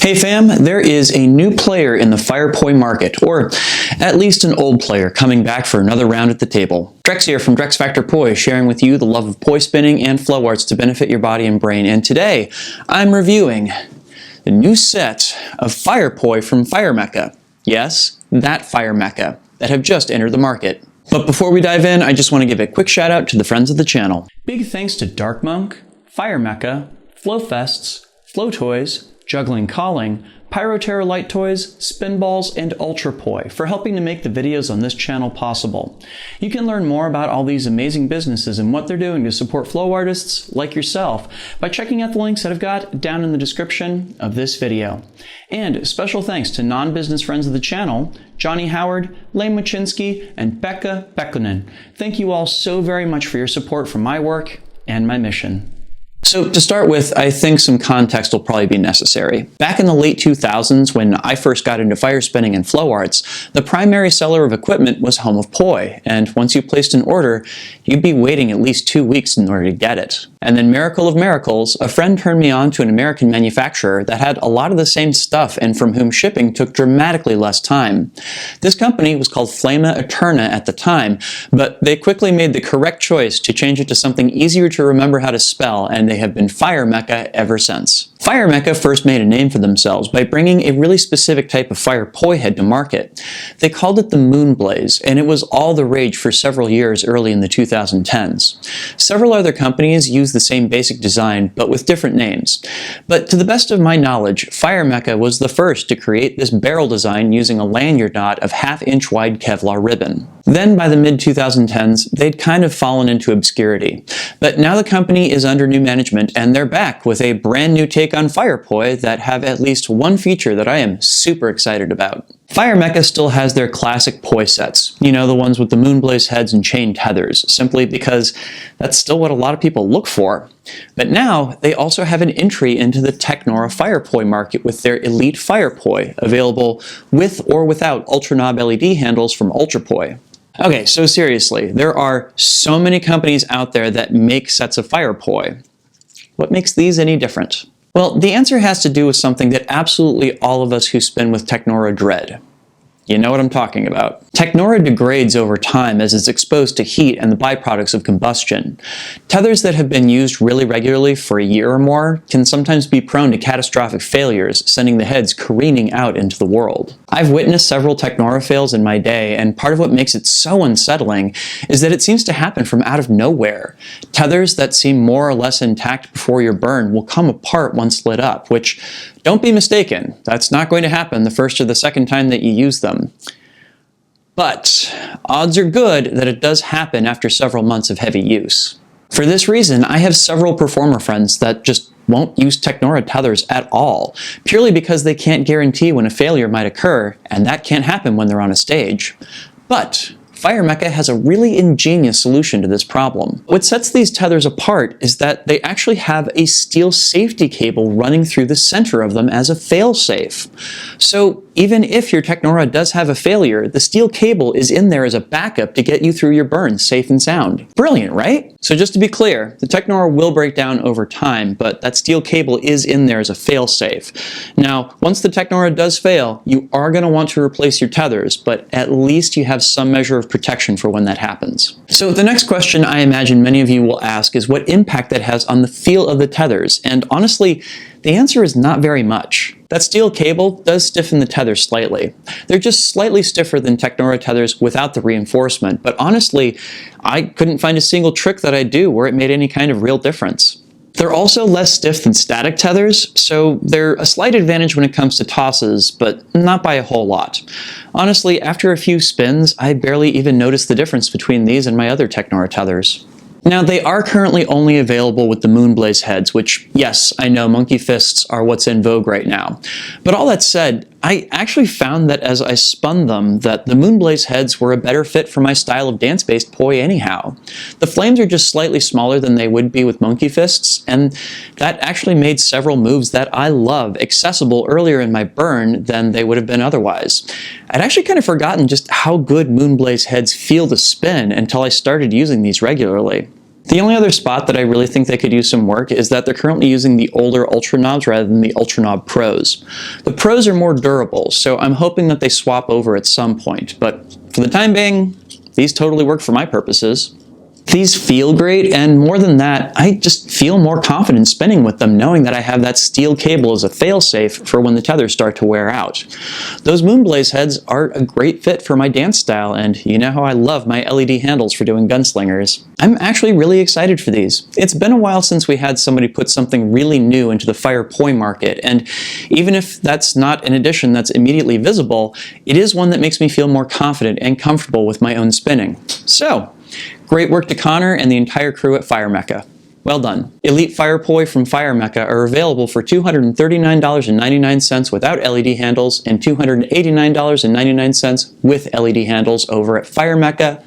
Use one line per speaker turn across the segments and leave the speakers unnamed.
Hey fam, there is a new player in the Fire Poi market, or at least an old player coming back for another round at the table. Drex here from Drex Factor Poi, sharing with you the love of poi spinning and flow arts to benefit your body and brain, and today I'm reviewing the new set of Fire Poi from Fire Mecca. Yes, that Fire Mecca that have just entered the market. But before we dive in, I just want to give a quick shout out to the friends of the channel. Big thanks to Dark Monk, Fire Mecca, Flow Fests, Flow Toys, Juggling Calling, Pyroterror Light Toys, Spinballs, and Ultrapoi for helping to make the videos on this channel possible. You can learn more about all these amazing businesses and what they're doing to support flow artists like yourself by checking out the links that I've got down in the description of this video. And special thanks to non-business friends of the channel, Johnny Howard, Lain Mochinsky, and Pekha Pekkonen. Thank you all so very much for your support for my work and my mission. So to start with, I think some context will probably be necessary. Back in the late 2000s, when I first got into fire spinning and flow arts, the primary seller of equipment was Home of Poi, and once you placed an order, you'd be waiting at least 2 weeks in order to get it. And then miracle of miracles, a friend turned me on to an American manufacturer that had a lot of the same stuff and from whom shipping took dramatically less time. This company was called Flama Eterna at the time, but they quickly made the correct choice to change it to something easier to remember how to spell, and they have been Fire Mecca ever since. Fire Mecca first made a name for themselves by bringing a really specific type of fire poi head to market. They called it the Moon Blaze, and it was all the rage for several years early in the 2010s. Several other companies use the same basic design, but with different names. But to the best of my knowledge, Fire Mecca was the first to create this barrel design using a lanyard knot of half-inch wide Kevlar ribbon. Then by the mid-2010s, they'd kind of fallen into obscurity. But now the company is under new management, and they're back with a brand new take on Fire Poi that have at least one feature that I am super excited about. Fire Mecca still has their classic poi sets, you know, the ones with the Moonblaze heads and chain tethers, simply because that's still what a lot of people look for. But now they also have an entry into the technora fire poi market with their Elite Fire Poi, available with or without ultra knob LED handles from Ultrapoi. Okay, so seriously, there are so many companies out there that make sets of fire poi. What makes these any different? Well, the answer has to do with something that absolutely all of us who spin with technora dread. You know what I'm talking about. Technora degrades over time as it's exposed to heat and the byproducts of combustion. Tethers that have been used really regularly for a year or more can sometimes be prone to catastrophic failures, sending the heads careening out into the world. I've witnessed several technora fails in my day, and part of what makes it so unsettling is that it seems to happen from out of nowhere. Tethers that seem more or less intact before your burn will come apart once lit up, which, don't be mistaken, that's not going to happen the first or the second time that you use them. But odds are good that it does happen after several months of heavy use. For this reason, I have several performer friends that just won't use technora tethers at all, purely because they can't guarantee when a failure might occur, and that can't happen when they're on a stage. But Fire Mecca has a really ingenious solution to this problem. What sets these tethers apart is that they actually have a steel safety cable running through the center of them as a fail-safe. So even if your technora does have a failure, the steel cable is in there as a backup to get you through your burn safe and sound. Brilliant, right? So just to be clear, the technora will break down over time, but that steel cable is in there as a fail-safe. Now, once the technora does fail, you are going to want to replace your tethers, but at least you have some measure of protection for when that happens. So the next question I imagine many of you will ask is what impact that has on the feel of the tethers, and honestly, the answer is not very much. That steel cable does stiffen the tethers slightly. They're just slightly stiffer than technora tethers without the reinforcement, but honestly, I couldn't find a single trick that I do where it made any kind of real difference. They're also less stiff than static tethers, so they're a slight advantage when it comes to tosses, but not by a whole lot. Honestly, after a few spins, I barely even noticed the difference between these and my other technora tethers. Now, they are currently only available with the Moonblaze heads, which, yes, I know monkey fists are what's in vogue right now. But all that said, I actually found that as I spun them, that the Moonblaze heads were a better fit for my style of dance-based poi anyhow. The flames are just slightly smaller than they would be with monkey fists, and that actually made several moves that I love accessible earlier in my burn than they would have been otherwise. I'd actually kind of forgotten just how good Moonblaze heads feel to spin until I started using these regularly. The only other spot that I really think they could use some work is that they're currently using the older Ultra knobs rather than the Ultra Knob Pros. The Pros are more durable, so I'm hoping that they swap over at some point, but for the time being, these totally work for my purposes. These feel great, and more than that, I just feel more confident spinning with them knowing that I have that steel cable as a failsafe for when the tethers start to wear out. Those Moonblaze heads are a great fit for my dance style, and you know how I love my LED handles for doing gunslingers. I'm actually really excited for these. It's been a while since we had somebody put something really new into the Fire Poi market, and even if that's not an addition that's immediately visible, it is one that makes me feel more confident and comfortable with my own spinning. So, great work to Connor and the entire crew at Fire Mecca. Well done. Elite Fire Poi from Fire Mecca are available for $239.99 without LED handles and $289.99 with LED handles over at firemecca.com.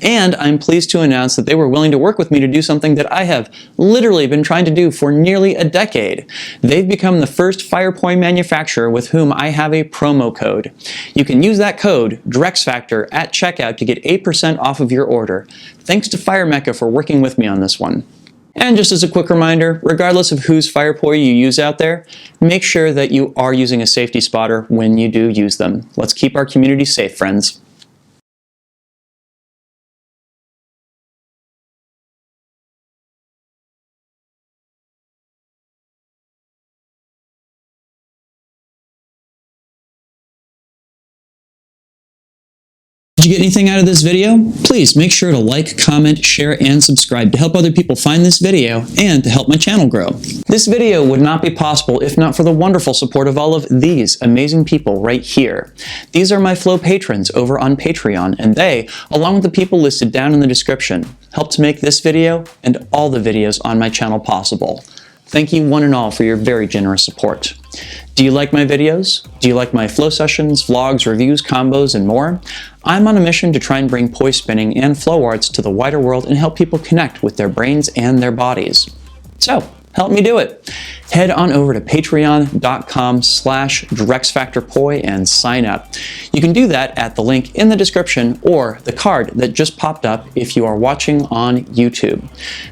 And I'm pleased to announce that they were willing to work with me to do something that I have literally been trying to do for nearly a decade. They've become the first Fire Poi manufacturer with whom I have a promo code. You can use that code, DrexFactor, at checkout to get 8% off of your order. Thanks to Fire Mecca for working with me on this one. And just as a quick reminder, regardless of whose Fire Poi you use out there, make sure that you are using a safety spotter when you do use them. Let's keep our community safe, friends. Did you get anything out of this video? Please make sure to like, comment, share, and subscribe to help other people find this video and to help my channel grow. This video would not be possible if not for the wonderful support of all of these amazing people right here. These are my Flow patrons over on Patreon, and they, along with the people listed down in the description, help to make this video and all the videos on my channel possible. Thank you one and all for your very generous support. Do you like my videos? Do you like my flow sessions, vlogs, reviews, combos, and more? I'm on a mission to try and bring poi spinning and flow arts to the wider world and help people connect with their brains and their bodies. So, help me do it. Head on over to patreon.com/DrexFactorPoi and sign up. You can do that at the link in the description or the card that just popped up if you are watching on YouTube.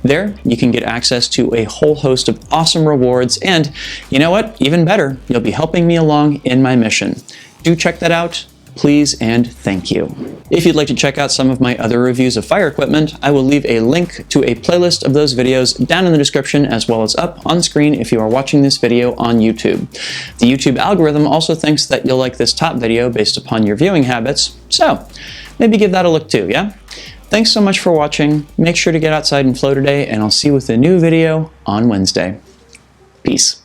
There, you can get access to a whole host of awesome rewards, and you know what? Even better, you'll be helping me along in my mission. Do check that out. Please and thank you. If you'd like to check out some of my other reviews of fire equipment, I will leave a link to a playlist of those videos down in the description as well as up on screen if you are watching this video on YouTube. The YouTube algorithm also thinks that you'll like this top video based upon your viewing habits, so maybe give that a look too, yeah? Thanks so much for watching. Make sure to get outside and flow today, and I'll see you with a new video on Wednesday. Peace.